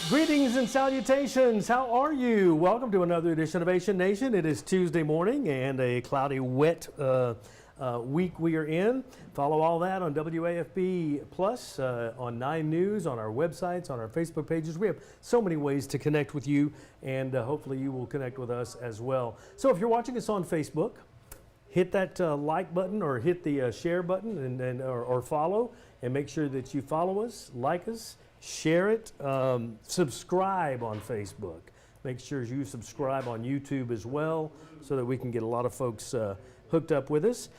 Greetings and salutations. How are you? Welcome to another edition of Asian Nation. It is Tuesday morning and a cloudy, wet week we are in. Follow all that on WAFB Plus, on 9 News, on our websites, on our Facebook pages. We have so many ways to connect with you, and hopefully you will connect with us as well. So if you're watching us on Facebook, hit that like button or hit the share button or follow, and make sure that you follow us, like us, share it, subscribe on Facebook. Make sure you subscribe on YouTube as well so that we can get a lot of folks hooked up with us.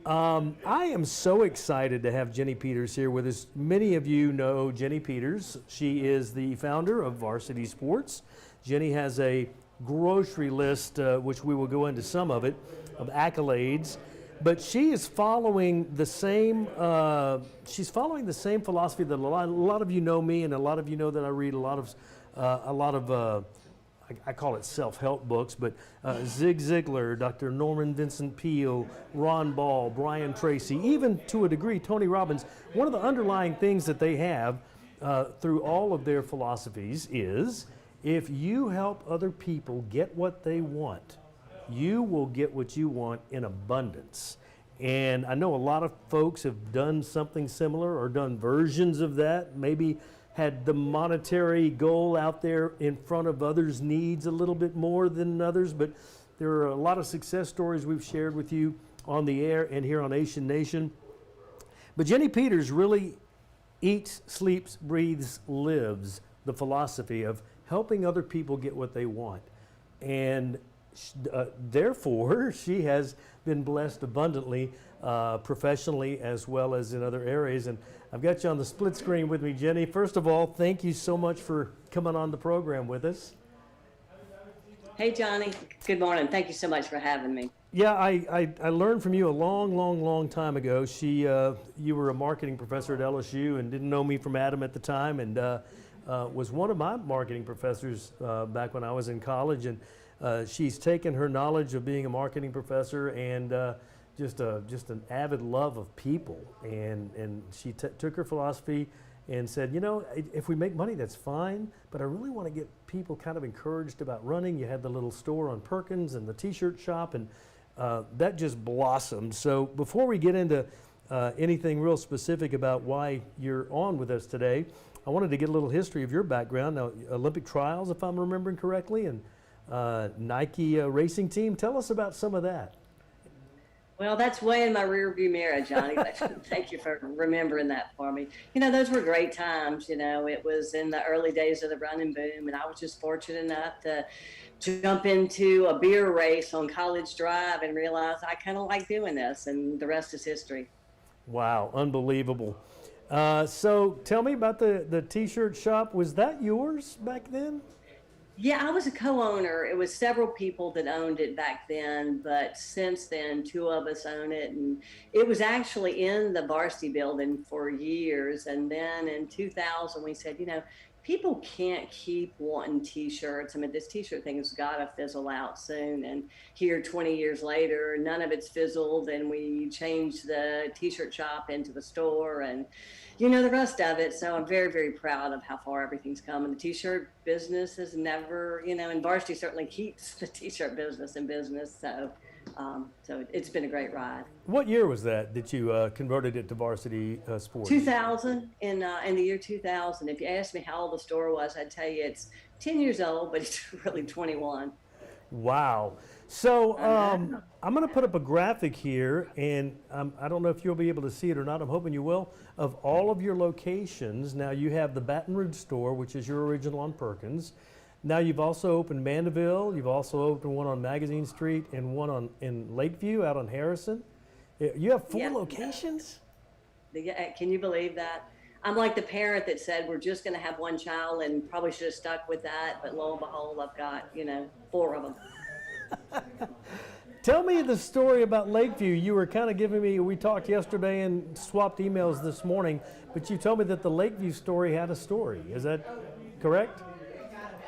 I am so excited to have Jenni Peters here with us. Many of you know Jenni Peters. She is the founder of Varsity Sports. Jenni has a grocery list, which we will go into some of it, of accolades. But she is following the same. She's following the same philosophy that a lot of you know me, and a lot of you know that I read a lot of I call it self-help books. But Zig Ziglar, Dr. Norman Vincent Peale, Ron Ball, Brian Tracy, even to a degree Tony Robbins. One of the underlying things that they have through all of their philosophies is if you help other people get what they want, you will get what you want in abundance. And I know a lot of folks have done something similar or done versions of that, maybe had the monetary goal out there in front of others' needs a little bit more than others, but there are a lot of success stories we've shared with you on the air and here on Asian Nation. But Jenni Peters really eats, sleeps, breathes, lives the philosophy of helping other people get what they want. And therefore, she has been blessed abundantly, professionally as well as in other areas. And I've got you on the split screen with me, Jenni. First of all, thank you so much for coming on the program with us. Hey, Johnny. Good morning. Thank you so much for having me. Yeah, I learned from you a long time ago. You were a marketing professor at LSU and didn't know me from Adam at the time, and was one of my marketing professors back when I was in college. And she's taken her knowledge of being a marketing professor and just an avid love of people, and she took her philosophy and said, you know, if we make money, that's fine, but I really want to get people kind of encouraged about running. You had the little store on Perkins and the t-shirt shop, and that just blossomed. So before we get into anything real specific about why you're on with us today, I wanted to get a little history of your background. Now, Olympic trials, if I'm remembering correctly, and Nike racing team. Tell us about some of that. Well, that's way in my rearview mirror, Johnny. Thank you for remembering that for me. You know, those were great times. You know, it was in the early days of the running boom, and I was just fortunate enough to jump into a beer race on College Drive and realize I kind of like doing this, and the rest is history. Wow, unbelievable. So tell me about the t-shirt shop. Was that yours back then? Yeah, I was a co-owner. It was several people that owned it back then, but since then, two of us own it. And it was actually in the Varsity building for years. And then in 2000, we said, people can't keep wanting t-shirts. I mean, this t-shirt thing has got to fizzle out soon. And here, 20 years later, none of it's fizzled. And we changed the t-shirt shop into the store, and the rest of it. So I'm very, very proud of how far everything's come. And the t-shirt business has never, and Varsity certainly keeps the t-shirt business in business. So it's been a great ride. What year was that you converted it to Varsity Sports? 2000, in the year 2000. If you asked me how old the store was, I'd tell you it's 10 years old, but it's really 21. Wow. So I'm going to put up a graphic here, and I don't know if you'll be able to see it or not. I'm hoping you will. Of all of your locations, now you have the Baton Rouge store, which is your original on Perkins. Now you've also opened Mandeville. You've also opened one on Magazine Street and one in Lakeview out on Harrison. You have four locations? Can you believe that? I'm like the parent that said we're just going to have one child and probably should have stuck with that. But lo and behold, I've got, four of them. Tell me the story about Lakeview. You were kind of giving me, we talked yesterday and swapped emails this morning, but you told me that the Lakeview story had a story. Is that correct?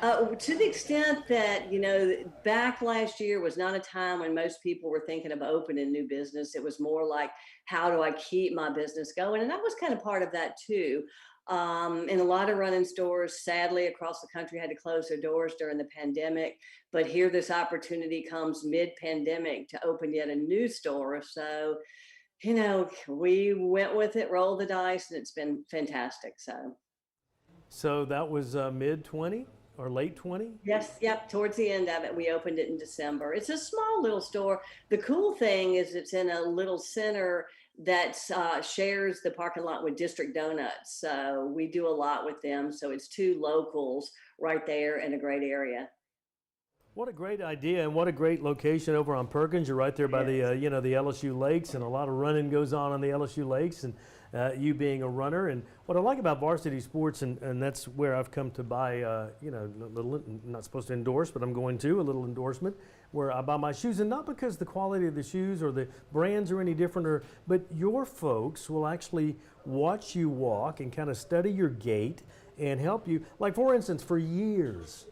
To the extent that, back last year was not a time when most people were thinking of opening new business. It was more like, how do I keep my business going? And I was kind of part of that too. And a lot of running stores, sadly, across the country had to close their doors during the pandemic. But here this opportunity comes mid-pandemic to open yet a new store. So, we went with it, rolled the dice, and it's been fantastic. So that was mid-20 or late 20? Yes, yep. Towards the end of it, we opened it in December. It's a small little store. The cool thing is it's in a little center that shares the parking lot with District Donuts. So we do a lot with them. So it's two locals right there in a great area. What a great idea, and what a great location over on Perkins. You're right there by the the LSU lakes, and a lot of running goes on the LSU lakes, and you being a runner. And what I like about Varsity Sports, and that's where I've come to buy, a little, not supposed to endorse, but I'm going to, a little endorsement, where I buy my shoes, and not because the quality of the shoes or the brands are any different, but your folks will actually watch you walk and kind of study your gait and help you. Like, for instance, for years,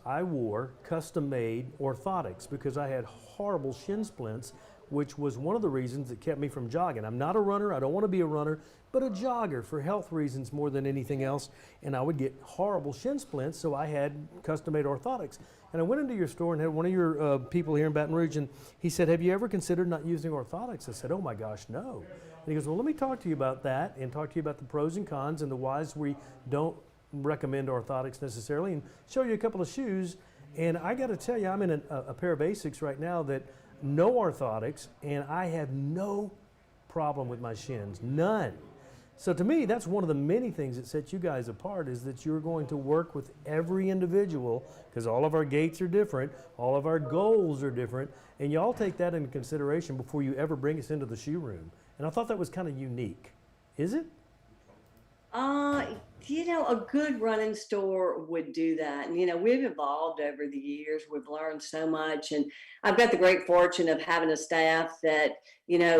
I wore custom-made orthotics because I had horrible shin splints, which was one of the reasons that kept me from jogging. I'm not a runner. I don't want to be a runner, but a jogger for health reasons more than anything else. And I would get horrible shin splints, so I had custom-made orthotics. And I went into your store and had one of your people here in Baton Rouge, and he said, "Have you ever considered not using orthotics?" I said, "Oh my gosh, no." And he goes, "Well, let me talk to you about that and talk to you about the pros and cons and the whys we don't recommend orthotics necessarily, and show you a couple of shoes." And I got to tell you, I'm in a pair of Asics right now that no orthotics, and I have no problem with my shins, none. So to me, that's one of the many things that sets you guys apart, is that you're going to work with every individual, because all of our gaits are different, all of our goals are different, and you all take that into consideration before you ever bring us into the shoe room. And I thought that was kind of unique. Is it? A good running store would do that. And, we've evolved over the years. We've learned so much. And I've got the great fortune of having a staff that,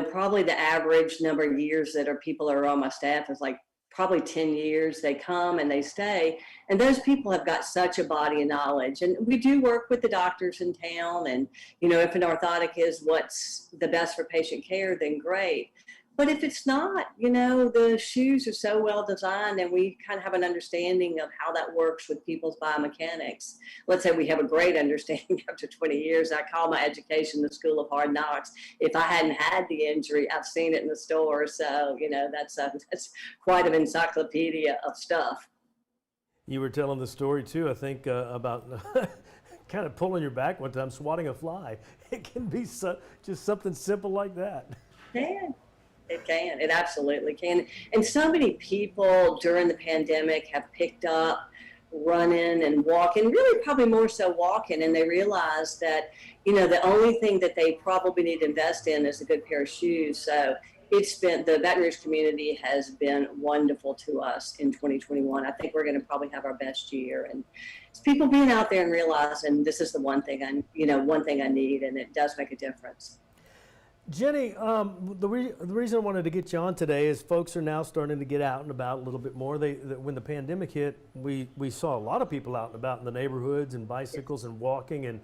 probably the average number of years that people are on my staff is like probably 10 years. They come and they stay. And those people have got such a body of knowledge. And we do work with the doctors in town. And, if an orthotic is what's the best for patient care, then great. But if it's not, the shoes are so well designed, and we kind of have an understanding of how that works with people's biomechanics. Let's say we have a great understanding after 20 years. I call my education the School of Hard Knocks. If I hadn't had the injury, I've seen it in the store. So, that's quite an encyclopedia of stuff. You were telling the story too, I think, about kind of pulling your back one time, swatting a fly. It can be just something simple like that. Yeah. It can. It absolutely can. And so many people during the pandemic have picked up running and walking, really probably more so walking, and they realized that, the only thing that they probably need to invest in is a good pair of shoes. So it's been, the Baton Rouge community has been wonderful to us in 2021. I think we're going to probably have our best year, and it's people being out there and realizing this is the one thing one thing I need, and it does make a difference. Jenni, the reason I wanted to get you on today is folks are now starting to get out and about a little bit more. When the pandemic hit, we saw a lot of people out and about in the neighborhoods and bicycles and walking, and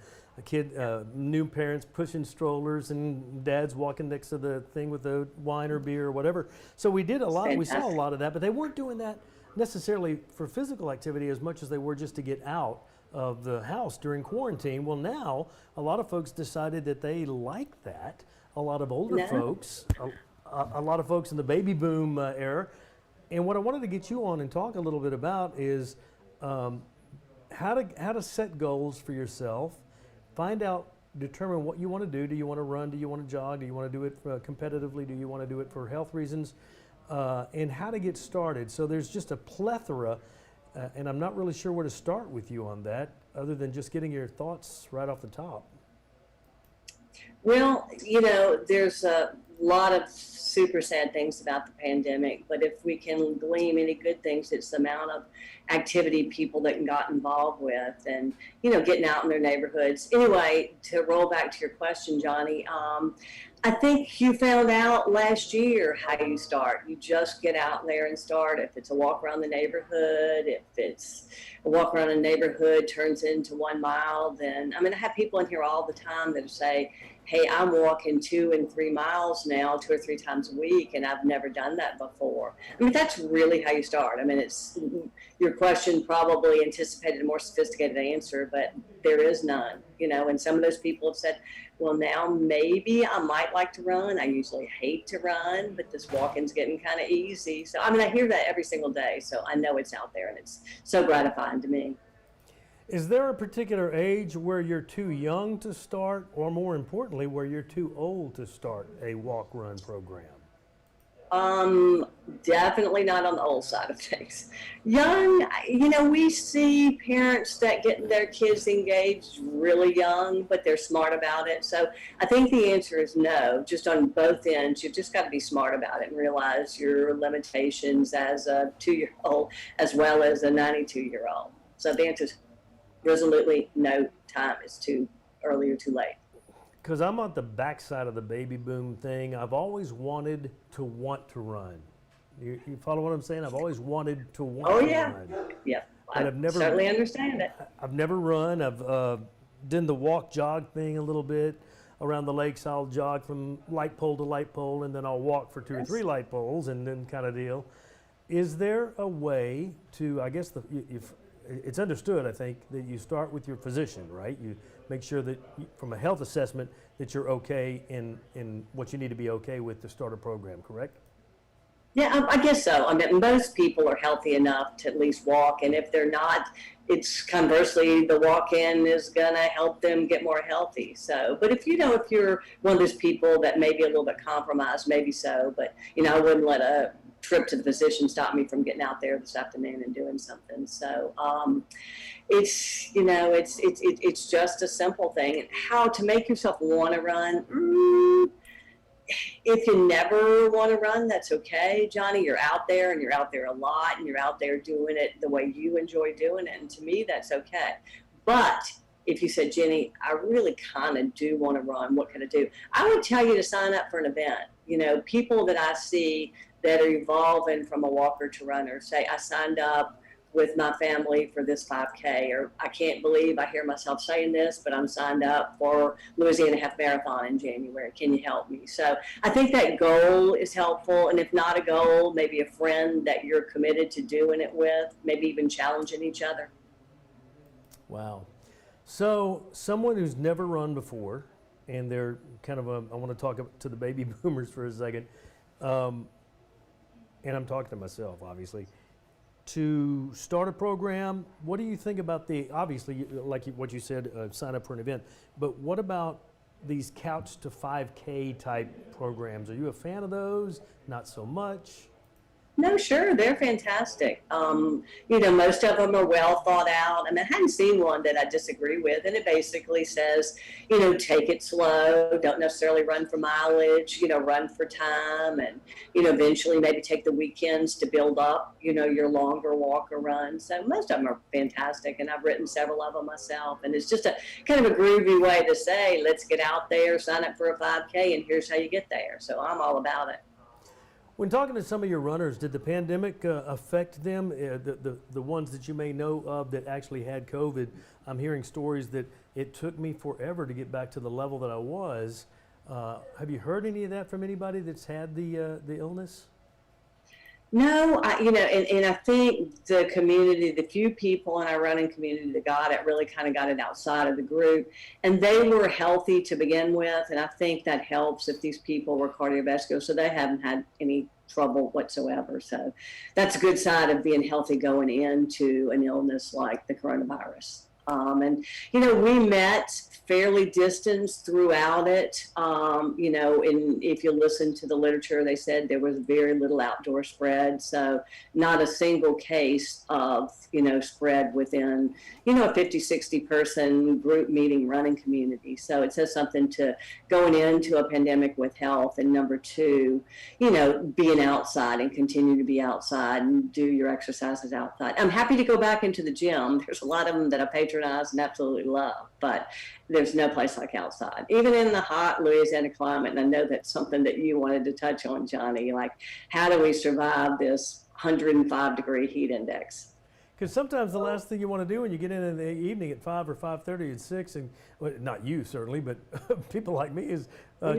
new parents pushing strollers and dads walking next to the thing with the wine or beer or whatever. So we did a lot. We saw a lot of that, but they weren't doing that necessarily for physical activity as much as they were just to get out of the house during quarantine. Well, now a lot of folks decided that they like that. A lot of older folks, a lot of folks in the baby boom era. And what I wanted to get you on and talk a little bit about is how to set goals for yourself, determine what you want to do. Do you want to run? Do you want to jog? Do you want to do it competitively? Do you want to do it for health reasons? And how to get started. So there's just a plethora, and I'm not really sure where to start with you on that, other than just getting your thoughts right off the top. Well, there's a lot of super sad things about the pandemic, but if we can glean any good things, it's the amount of activity people that got involved with, and, getting out in their neighborhoods. Anyway, to roll back to your question, Johnny, I think you found out last year how you start. You just get out there and start. If it's a walk around the neighborhood, if it's a walk around a neighborhood turns into 1 mile, then, I have people in here all the time that say, hey, I'm walking 2 and 3 miles now, 2 or 3 times a week, and I've never done that before. That's really how you start. It's your question probably anticipated a more sophisticated answer, but there is none, and some of those people have said, well, now maybe I might like to run. I usually hate to run, but this walking's getting kind of easy. So, I hear that every single day, so I know it's out there, and it's so gratifying to me. Is there a particular age where you're too young to start, or more importantly, where you're too old to start a walk-run program? Definitely not on the old side of things. Young, we see parents that get their kids engaged really young, but they're smart about it. So I think the answer is no, just on both ends. You've just got to be smart about it and realize your limitations as a 2-year-old as well as a 92-year-old. So the answer is resolutely no time is too early or too late. Because I'm on the backside of the baby boom thing. I've always wanted to run. You follow what I'm saying? I've always wanted to want to run. Yeah. But I've never certainly understand it. I've never run. I've done the walk jog thing a little bit around the lakes. I'll jog from light pole to light pole, and then I'll walk for 2 or 3 light poles, and then kind of deal. Is there a way to? I guess it's understood, I think, that you start with your physician, right? You make sure that from a health assessment that you're okay in what you need to be okay with to start a program, correct? Yeah, I guess so. Most people are healthy enough to at least walk, and if they're not, it's conversely, the walk-in is going to help them get more healthy. So, but if you're one of those people that may be a little bit compromised, maybe so, but, I wouldn't let a trip to the physician stop me from getting out there this afternoon and doing something. So it's just a simple thing. How to make yourself want to run. If you never want to run, that's okay, Johnny. You're out there, and you're out there a lot, and you're out there doing it the way you enjoy doing it, and to me, that's okay. But if you said, Jenni, I really kind of do want to run, what can I do? I would tell you to sign up for an event. People that I see that are evolving from a walker to runner say, I signed up with my family for this 5K, or I can't believe I hear myself saying this, but I'm signed up for Louisiana Half Marathon in January. Can you help me? So I think that goal is helpful. And if not a goal, maybe a friend that you're committed to doing it with, maybe even challenging each other. Wow. So someone who's never run before, and they're kind of I want to talk to the baby boomers for a second, and I'm talking to myself, obviously. To start a program, what do you think about obviously, like what you said, sign up for an event, but what about these couch to 5K type programs? Are you a fan of those? Not so much? No, sure, they're fantastic. Most of them are well thought out. I mean, I hadn't seen one that I disagree with, and it basically says, take it slow, don't necessarily run for mileage, run for time, and eventually maybe take the weekends to build up, your longer walk or run. So most of them are fantastic, and I've written several of them myself, and it's just a kind of a groovy way to say, let's get out there, sign up for a 5K, and here's how you get there. So I'm all about it. When talking to some of your runners, did the pandemic affect them? The ones that you may know of that actually had COVID, I'm hearing stories that it took me forever to get back to the level that I was. Have you heard any of that from anybody that's had the illness? No, and I think the community, the few people in our running community that got it really kind of got it outside of the group, and they were healthy to begin with, and I think that helps if these people were cardiovascular, so they haven't had any trouble whatsoever. So that's a good sign of being healthy going into an illness like the coronavirus. And we met fairly distanced throughout it. And if you listen to the literature, they said there was very little outdoor spread. So not a single case of, spread within, a 50, 60 person group meeting running community. So it says something to going into a pandemic with health. And number two, being outside and continue to be outside and do your exercises outside. I'm happy to go back into the gym. There's a lot of them that I patronize and absolutely love, but there's no place like outside, even in the hot Louisiana climate. And I know that's something that you wanted to touch on, Johnny, like how do we survive this 105-degree heat index? Because sometimes the last thing you want to do when you get in the evening at 5 or 5:30 and 6, and well, not you certainly, but people like me, is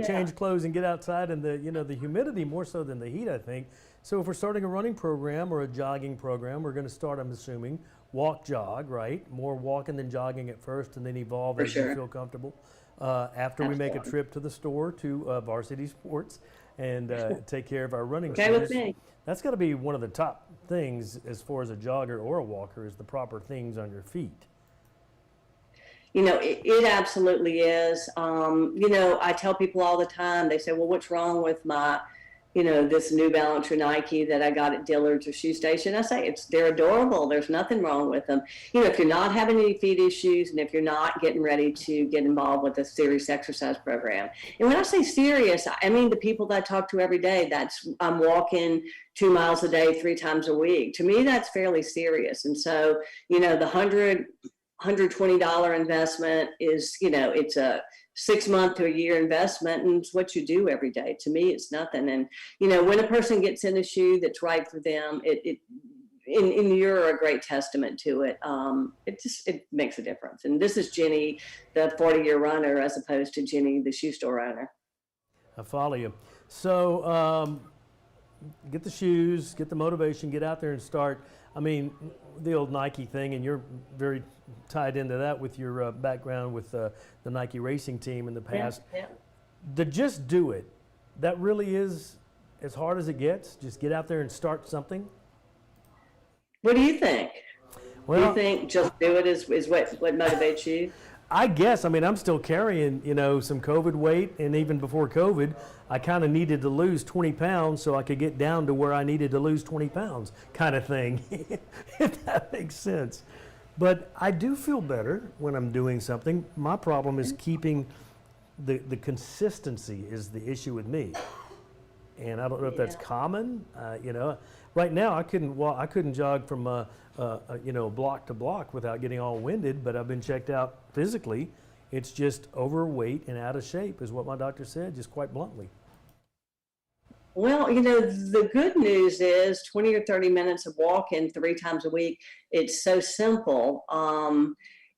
change clothes and get outside, and the humidity more so than the heat, I think. So if we're starting a running program or a jogging program, we're going to start, I'm assuming, walk, jog, right? More walking than jogging at first, and then evolve as you feel comfortable. After we make a trip to the store to Varsity Sports and take care of our running shoes. With me. That's got to be one of the top things as far as a jogger or a walker is the proper things on your feet. It absolutely is. I tell people all the time, they say, well, what's wrong with my this New Balance or Nike that I got at Dillard's or Shoe Station? I say they're adorable. There's nothing wrong with them. If you're not having any feet issues and if you're not getting ready to get involved with a serious exercise program. And when I say serious, I mean the people that I talk to every day, I'm walking 2 miles a day, 3 times a week. To me, that's fairly serious. And so, the $120 investment is, it's a 6 month to a year investment, and it's what you do every day. To me, it's nothing. And when a person gets in a shoe that's right for them, and you're a great testament to it. It makes a difference. And this is Jenni, the 40-year runner, as opposed to Jenni, the shoe store owner. I follow you. So get the shoes, get the motivation, get out there and start. I mean, the old Nike thing, and you're very tied into that with your background with the Nike racing team in the past. Yeah. The just do it, that really is as hard as it gets. Just get out there and start something. What do you think? Well, do you think just do it is what motivates you? I guess. I mean, I'm still carrying, some COVID weight, and even before COVID, I kind of needed to lose 20 pounds so I could get down to where I needed to lose 20 pounds kind of thing, if that makes sense. But I do feel better when I'm doing something. My problem is keeping the consistency is the issue with me. And I don't know if that's common. Right now I couldn't jog from block to block without getting all winded, but I've been checked out physically. It's just overweight and out of shape is what my doctor said, just quite bluntly. Well, the good news is 20 or 30 minutes of walking 3 times a week. It's so simple.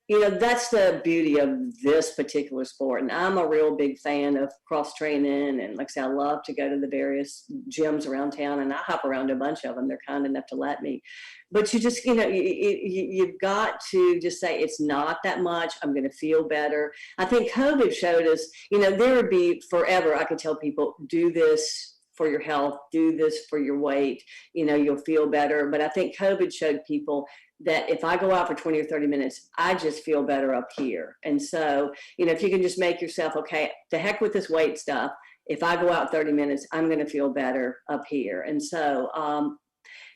That's the beauty of this particular sport. And I'm a real big fan of cross training. And like I said, I love to go to the various gyms around town, and I hop around to a bunch of them. They're kind enough to let me. But you just, you've got to just say, it's not that much. I'm going to feel better. I think COVID showed us, there would be forever, I could tell people, do this for your health, do this for your weight, you'll feel better. But I think COVID showed people that if I go out for 20 or 30 minutes, I just feel better up here. And so, if you can just make yourself, okay, to heck with this weight stuff. If I go out 30 minutes, I'm going to feel better up here. And so,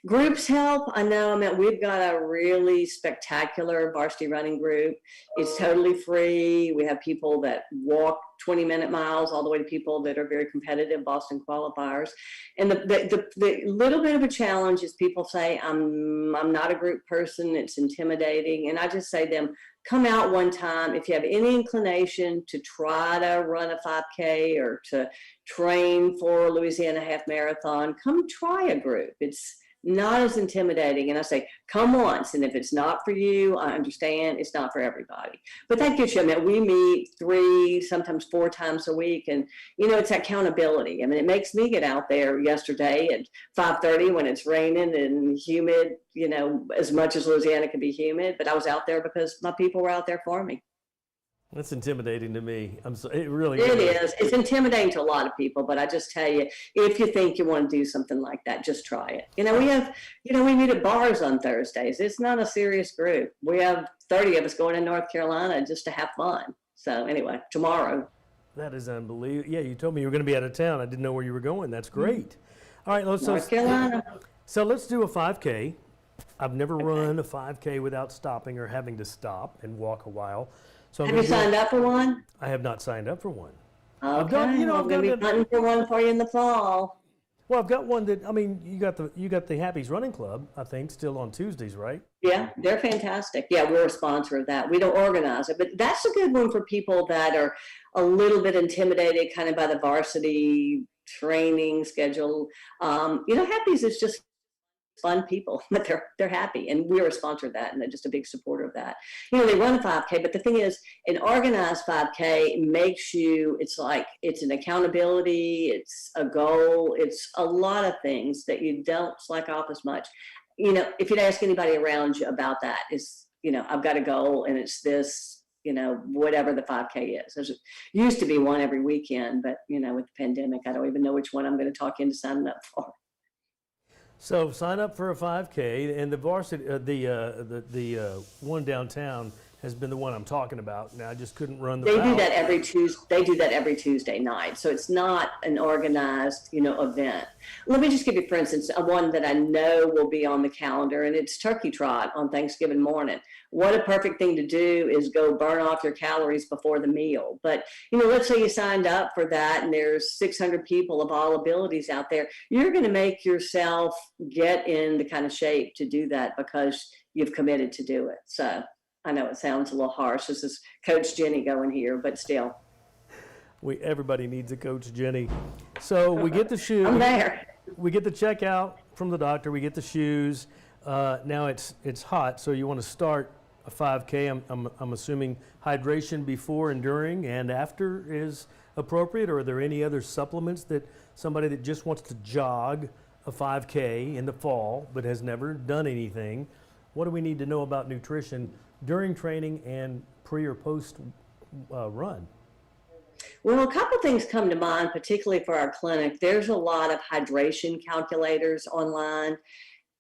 Groups help. I know. I mean, we've got a really spectacular varsity running group. It's totally free. We have people that walk 20-minute miles all the way to people that are very competitive Boston qualifiers. And the little bit of a challenge is people say, I'm not a group person. It's intimidating. And I just say to them, come out one time. If you have any inclination to try to run a 5K or to train for a Louisiana half marathon, come try a group. It's not as intimidating. And I say, come once. And if it's not for you, I understand it's not for everybody. But that gives you, I mean, we meet 3, sometimes 4 times a week. And, you know, it's accountability. I mean, it makes me get out there yesterday at 5:30 when it's raining and humid, you know, as much as Louisiana can be humid. But I was out there because my people were out there for me. That's intimidating to me. It really It is. It's intimidating to a lot of people, but I just tell you, if you think you want to do something like that, just try it. You know, we meet at bars on Thursdays. It's not a serious group. We have 30 of us going to North Carolina just to have fun. So anyway, tomorrow. That is unbelievable. Yeah, you told me you were going to be out of town. I didn't know where you were going. That's great. All right, North Carolina. So let's do a 5K. I've never run a 5K without stopping or having to stop and walk a while. So Have you signed up for one? I have not signed up for one. Okay. I've going to be hunting for one for you in the fall. Well, I've got one that, I mean, you got the Happy's Running Club, I think, still on Tuesdays, right? Yeah, they're fantastic. Yeah, we're a sponsor of that. We don't organize it, but that's a good one for people that are a little bit intimidated kind of by the varsity training schedule. You know, Happy's is just fun people, but they're happy, and we're a sponsor of that, and they're just a big supporter of that. You know, they run a 5K, but the thing is, an organized 5K makes you, it's like, it's an accountability, it's a goal, it's a lot of things that you don't slack off as much. You know, if you'd ask anybody around you about that, is, you know, I've got a goal and it's this, you know, whatever the 5K is. There's used to be one every weekend, but, you know, with the pandemic, I don't even know which one I'm going to talk into signing up for. So sign up for a 5K, and the varsity, the one downtown has been the one I'm talking about. Now I just couldn't run the. They do that every Tuesday. They do that every Tuesday night, so it's not an organized, you know, event. Let me just give you, for instance, one that I know will be on the calendar, and it's Turkey Trot on Thanksgiving morning. What a perfect thing to do is go burn off your calories before the meal. But, you know, let's say you signed up for that and there's 600 people of all abilities out there. You're going to make yourself get in the kind of shape to do that because you've committed to do it. So I know it sounds a little harsh. This is Coach Jenni going here, but still. Everybody needs a Coach Jenni. So we get the shoes. I'm there. We get the checkout from the doctor. We get the shoes. Now it's hot, so you want to start a 5K. I'm assuming hydration before and during and after is appropriate, or are there any other supplements that somebody that just wants to jog a 5K in the fall but has never done anything, what do we need to know about nutrition during training and pre or post run? Well, a couple things come to mind, particularly for our clinic. There's a lot of hydration calculators online,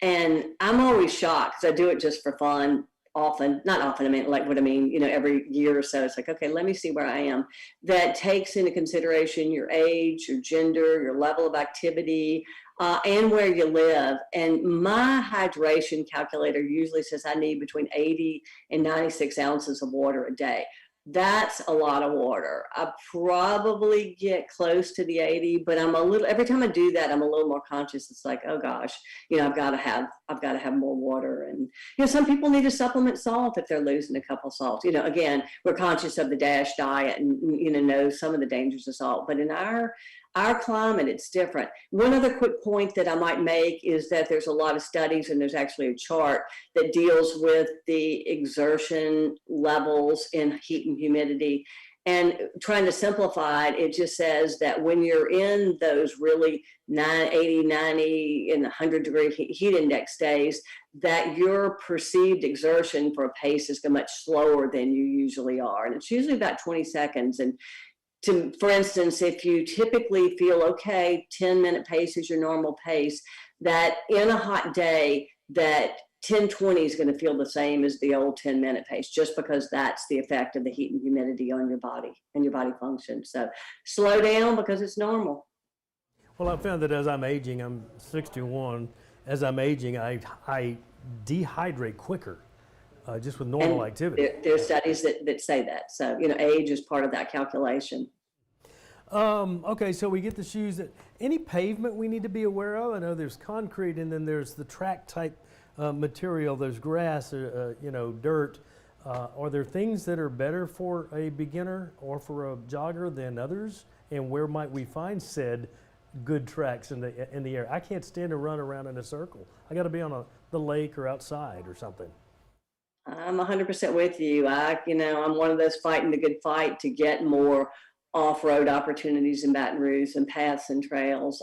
and I'm always shocked because I do it just for fun. Not often, I mean, like what I mean, you know, every year or so, it's like, okay, let me see where I am. That takes into consideration your age, your gender, your level of activity, and where you live. And my hydration calculator usually says I need between 80 and 96 ounces of water a day. That's a lot of water. I probably get close to the 80, but every time I do that, I'm a little more conscious. It's like, oh gosh, you know, I've got to have more water. And, you know, some people need to supplement salt if they're losing a couple salts. You know, again, we're conscious of the DASH diet and, you know some of the dangers of salt, but in our climate, it's different. One other quick point that I might make is that there's a lot of studies, and there's actually a chart that deals with the exertion levels in heat and humidity. And trying to simplify it, it just says that when you're in those really 80, 90, and 100-degree heat index days, that your perceived exertion for a pace is much slower than you usually are. And it's usually about 20 seconds. And for instance, if you typically feel okay, 10-minute pace is your normal pace, that in a hot day, that 10-20 is going to feel the same as the old 10-minute pace, just because that's the effect of the heat and humidity on your body and your body function. So slow down because it's normal. Well, I found that as I'm aging, I'm 61, as I'm aging, I dehydrate quicker just with normal activity. There's studies that say that. So, age is part of that calculation. Okay, so we get the shoes. Any pavement we need to be aware of? I know there's concrete, and then there's the track type material. There's grass, dirt. Are there things that are better for a beginner or for a jogger than others? And where might we find said good tracks in the area? I can't stand to run around in a circle. I got to be on the lake or outside or something. I'm 100% with you. I'm one of those fighting the good fight to get more off-road opportunities in Baton Rouge and paths and trails.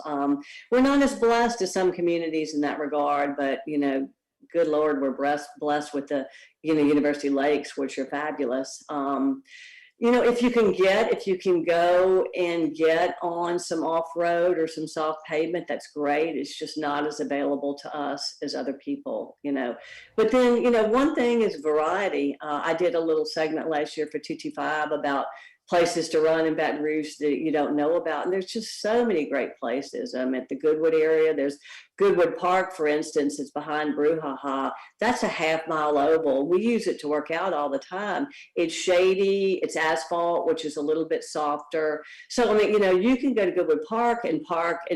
We're not as blessed as some communities in that regard, but good Lord, we're blessed with the University Lakes, which are fabulous. If you can go and get on some off-road or some soft pavement, that's great. It's just not as available to us as other people, But then, one thing is variety. I did a little segment last year for 225 about places to run in Baton Rouge that you don't know about. And there's just so many great places. At the Goodwood area, there's Goodwood Park, for instance, it's behind Brouhaha. That's a half-mile oval. We use it to work out all the time. It's shady, it's asphalt, which is a little bit softer. So, you can go to Goodwood Park and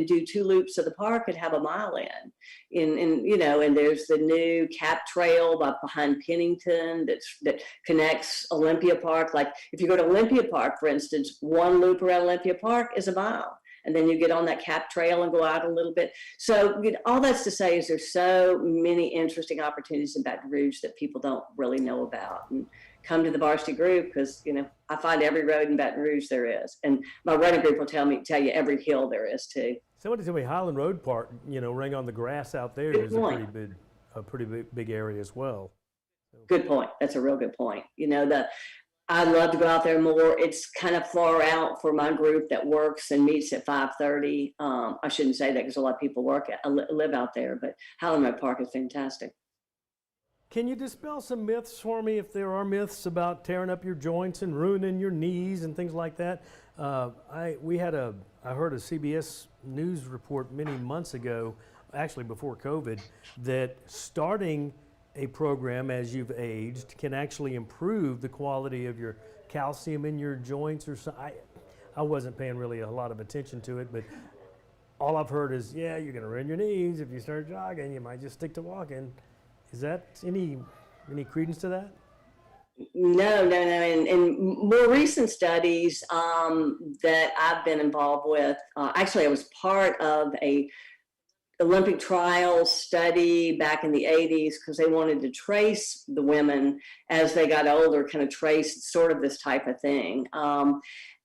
do 2 loops of the park and have a mile in. And there's the new Cap Trail behind Pennington that connects Olympia Park. Like if you go to Olympia Park, for instance, 1 loop around Olympia Park is a mile. And then you get on that Cap Trail and go out a little bit. So all that's to say is there's so many interesting opportunities in Baton Rouge that people don't really know about. And come to the varsity group because, I find every road in Baton Rouge there is. And my running group will tell you every hill there is too. Somebody told me Highland Road Park, Ring on the Grass out there is a pretty big area as well. Good point. That's a real good point. I'd love to go out there more. It's kind of far out for my group that works and meets at 5:30. I shouldn't say that because a lot of people live out there, but Highland Road Park is fantastic. Can you dispel some myths for me, if there are myths about tearing up your joints and ruining your knees and things like that? I heard a CBS News report many months ago, actually before COVID, that starting a program as you've aged can actually improve the quality of your calcium in your joints or so. I wasn't paying really a lot of attention to it, but all I've heard is, you're going to ruin your knees if you start jogging. You might just stick to walking. Is that any credence to that? No. And more recent studies that I've been involved with, actually I was part of a Olympic trials study back in the 80s because they wanted to trace the women as they got older, kind of trace sort of this type of thing.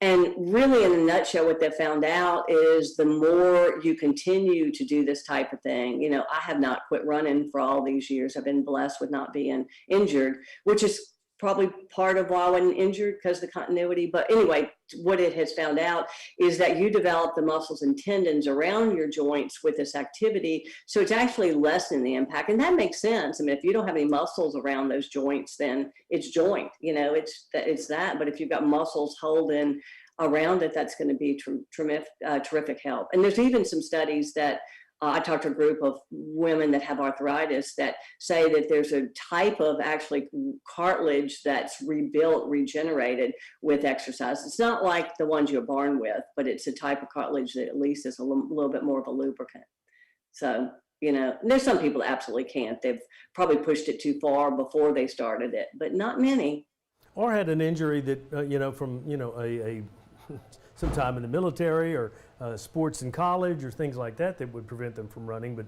And really, in a nutshell, what they found out is the more you continue to do this type of thing, I have not quit running for all these years. I've been blessed with not being injured, which is probably part of why I wasn't injured because of the continuity. But anyway, what it has found out is that you develop the muscles and tendons around your joints with this activity. So it's actually lessening the impact. And that makes sense. I mean, if you don't have any muscles around those joints, then it's joint, it's that. But if you've got muscles holding around it, that's going to be terrific help. And there's even some studies that I talked to a group of women that have arthritis that say that there's a type of actually cartilage that's regenerated with exercise. It's not like the ones you're born with, but it's a type of cartilage that at least is a little bit more of a lubricant. So, there's some people that absolutely can't. They've probably pushed it too far before they started it, but not many. Or had an injury that, from, a some time in the military or sports in college or things like that would prevent them from running. But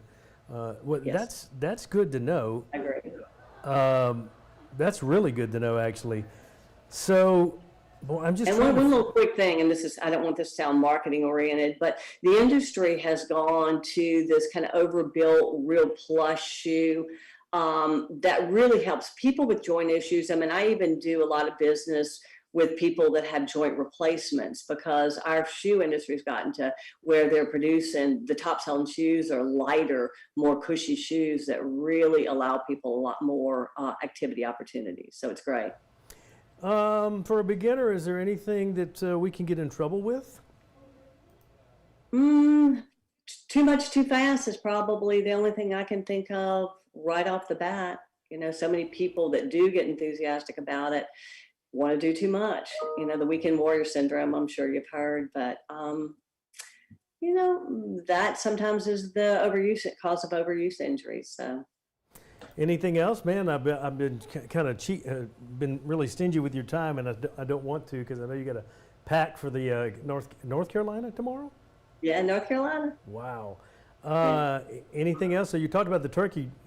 Yes. that's good to know. I agree. That's really good to know, actually. So, I'm just one little quick thing, and I don't want this to sound marketing oriented, but the industry has gone to this kind of overbuilt, real plush shoe that really helps people with joint issues. I mean, I even do a lot of business with people that have joint replacements because our shoe industry has gotten to where they're producing the top selling shoes are lighter, more cushy shoes that really allow people a lot more activity opportunities. So it's great. For a beginner, is there anything that we can get in trouble with? too much too fast is probably the only thing I can think of right off the bat. So many people that do get enthusiastic about it want to do too much. The weekend warrior syndrome, I'm sure you've heard, but that sometimes is the cause of overuse injuries. So Anything else, man? I've been kind of been really stingy with your time, and I don't want to, because I know you got to pack for the North Carolina tomorrow. Yeah, North Carolina. Wow. Anything else? So you talked about the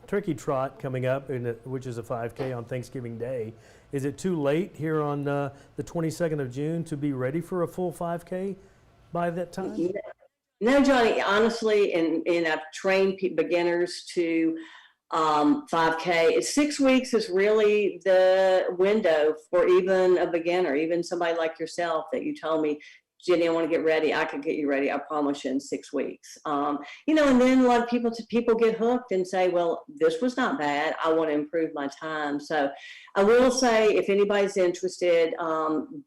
turkey trot coming up, which is a 5K on Thanksgiving Day. Is it too late here on the 22nd of June to be ready for a full 5K by that time? No, Johnny, honestly, and I've trained beginners to 5K. 6 weeks is really the window for even a beginner, even somebody like yourself that you told me, Jenni, I want to get ready. I could get you ready. I promise you in 6 weeks. And then a lot of people get hooked and say, well, this was not bad. I want to improve my time. So I will say, if anybody's interested,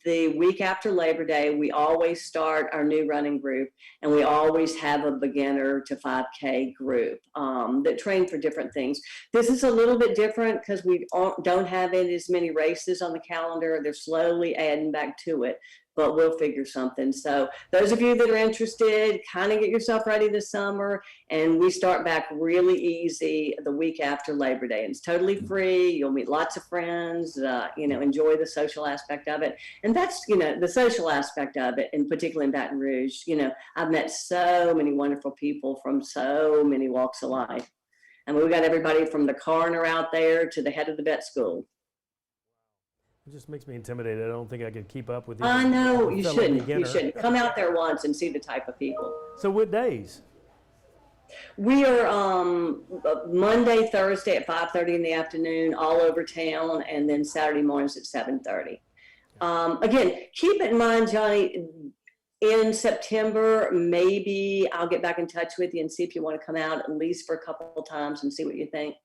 the week after Labor Day, we always start our new running group, and we always have a beginner to 5K group that train for different things. This is a little bit different because we don't have as many races on the calendar. They're slowly adding back to it, but we'll figure something. So those of you that are interested, kind of get yourself ready this summer, and we start back really easy the week after Labor Day. And it's totally free. You'll meet lots of friends, enjoy the social aspect of it. And that's, the social aspect of it, and particularly in Baton Rouge, I've met so many wonderful people from so many walks of life. And we've got everybody from the coroner out there to the head of the vet school. It just makes me intimidated. I don't think I could keep up with you. I know, you shouldn't. You shouldn't. Come out there once and see the type of people. So what days? We are Monday, Thursday at 5:30 in the afternoon, all over town, and then Saturday mornings at 7:30. Again, keep in mind, Johnny, in September, maybe I'll get back in touch with you and see if you want to come out at least for a couple of times and see what you think.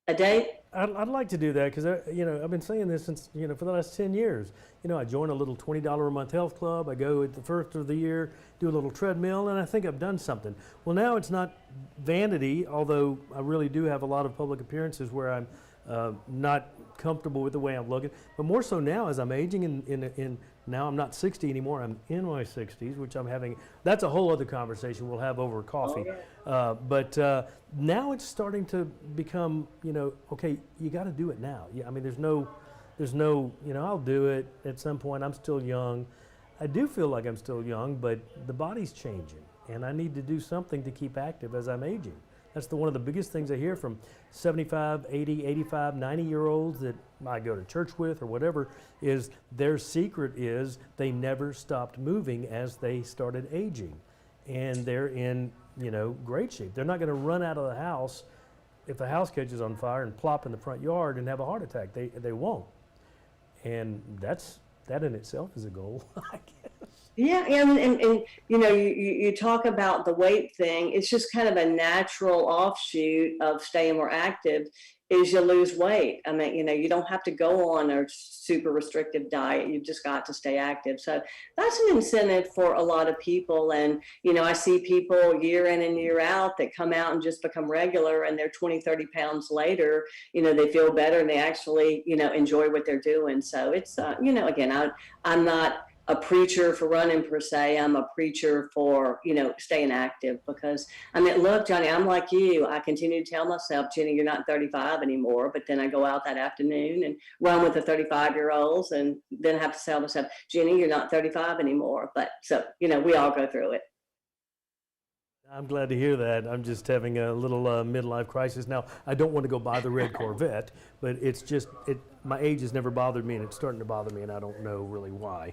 A date? I'd like to do that, because I've been saying this since for the last 10 years. I join a little $20 a month health club. I go at the first of the year, do a little treadmill, and I think I've done something. Well, now it's not vanity, although I really do have a lot of public appearances where I'm not comfortable with the way I'm looking. But more so now, as I'm aging, in now I'm not 60 anymore. I'm in my 60s, which I'm having. That's a whole other conversation we'll have over coffee. Oh, yeah. But now it's starting to become, okay, you got to do it now. Yeah, I mean, there's no, I'll do it at some point. I'm still young. I do feel like I'm still young, but the body's changing, and I need to do something to keep active as I'm aging. That's one of the biggest things I hear from 75, 80, 85, 90-year-olds that I go to church with or whatever, is their secret is they never stopped moving as they started aging. And they're in, great shape. They're not going to run out of the house if the house catches on fire and plop in the front yard and have a heart attack. They won't. And that in itself is a goal, I guess. Yeah, and you talk about the weight thing. It's just kind of a natural offshoot of staying more active is you lose weight. I mean, you don't have to go on a super restrictive diet. You've just got to stay active. So that's an incentive for a lot of people. And, I see people year in and year out that come out and just become regular, and they're 20, 30 pounds later, they feel better and they actually, enjoy what they're doing. So it's, again, I'm not a preacher for running per se. I'm a preacher for, staying active, because look, Johnny, I'm like you. I continue to tell myself, Jenni, you're not 35 anymore. But then I go out that afternoon and run with the 35-year-olds, and then I have to tell myself, Jenni, you're not 35 anymore. But so, we all go through it. I'm glad to hear that. I'm just having a little midlife crisis now. I don't want to go buy the red Corvette, but it's just, my age has never bothered me, and it's starting to bother me, and I don't know really why.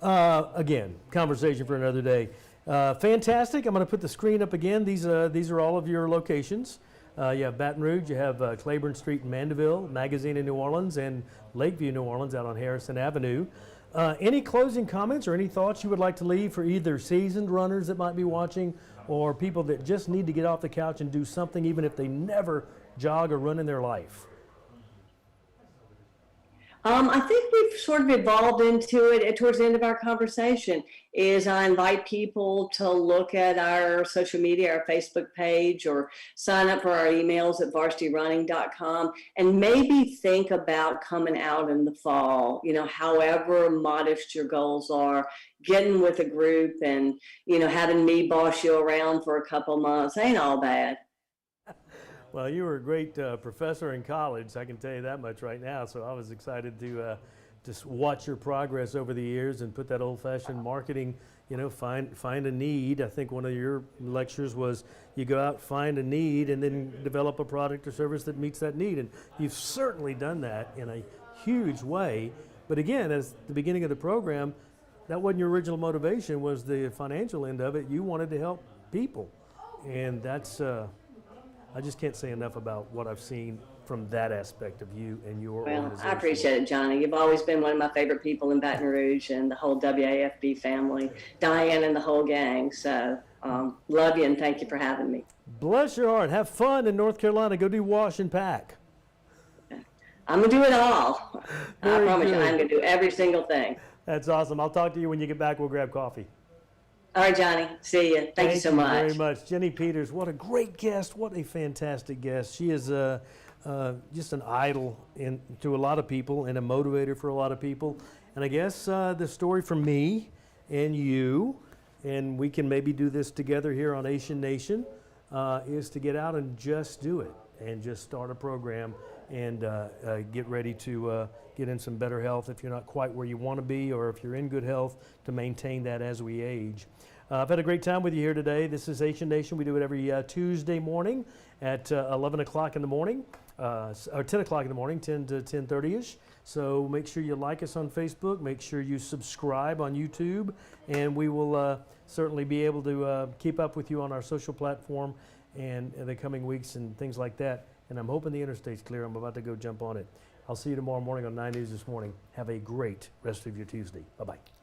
Again, conversation for another day. Fantastic. I'm going to put the screen up again. These are all of your locations. You have Baton Rouge, you have Claiborne Street in Mandeville, Magazine in New Orleans, and Lakeview, New Orleans, out on Harrison Avenue. Any closing comments or any thoughts you would like to leave for either seasoned runners that might be watching, or people that just need to get off the couch and do something, even if they never jog or run in their life? I think we've sort of evolved into it towards the end of our conversation. Is I invite people to look at our social media, our Facebook page, or sign up for our emails at varsityrunning.com, and maybe think about coming out in the fall. However modest your goals are, getting with a group and having me boss you around for a couple months ain't all bad. Well, you were a great professor in college, I can tell you that much right now. So I was excited to just watch your progress over the years and put that old-fashioned marketing, find a need. I think one of your lectures was you go out, find a need, and then develop a product or service that meets that need. And you've certainly done that in a huge way. But again, as the beginning of the program, that wasn't your original motivation, was the financial end of it. You wanted to help people. And that's... I just can't say enough about what I've seen from that aspect of you and your organization. I appreciate it, Johnny. You've always been one of my favorite people in Baton Rouge and the whole WAFB family, Diane and the whole gang. So love you and thank you for having me. Bless your heart. Have fun in North Carolina. Go do wash and pack. I'm going to do it all. I promise you, I'm going to do every single thing. That's awesome. I'll talk to you when you get back. We'll grab coffee. All right, Johnny. See you. Thank you so much. Thank you very much. Jenni Peters, what a great guest. What a fantastic guest. She is just an idol to a lot of people and a motivator for a lot of people. And I guess the story for me and you, and we can maybe do this together here on Asian Nation, is to get out and just do it and just start a program and get ready to get in some better health if you're not quite where you want to be, or if you're in good health, to maintain that as we age. I've had a great time with you here today. This is Asian Nation. We do it every Tuesday morning at 11 o'clock in the morning, or 10 o'clock in the morning, 10 to 10:30ish. So make sure you like us on Facebook. Make sure you subscribe on YouTube, and we will certainly be able to keep up with you on our social platform and in the coming weeks and things like that. And I'm hoping the interstate's clear. I'm about to go jump on it. I'll see you tomorrow morning on 9 News This Morning. Have a great rest of your Tuesday. Bye-bye.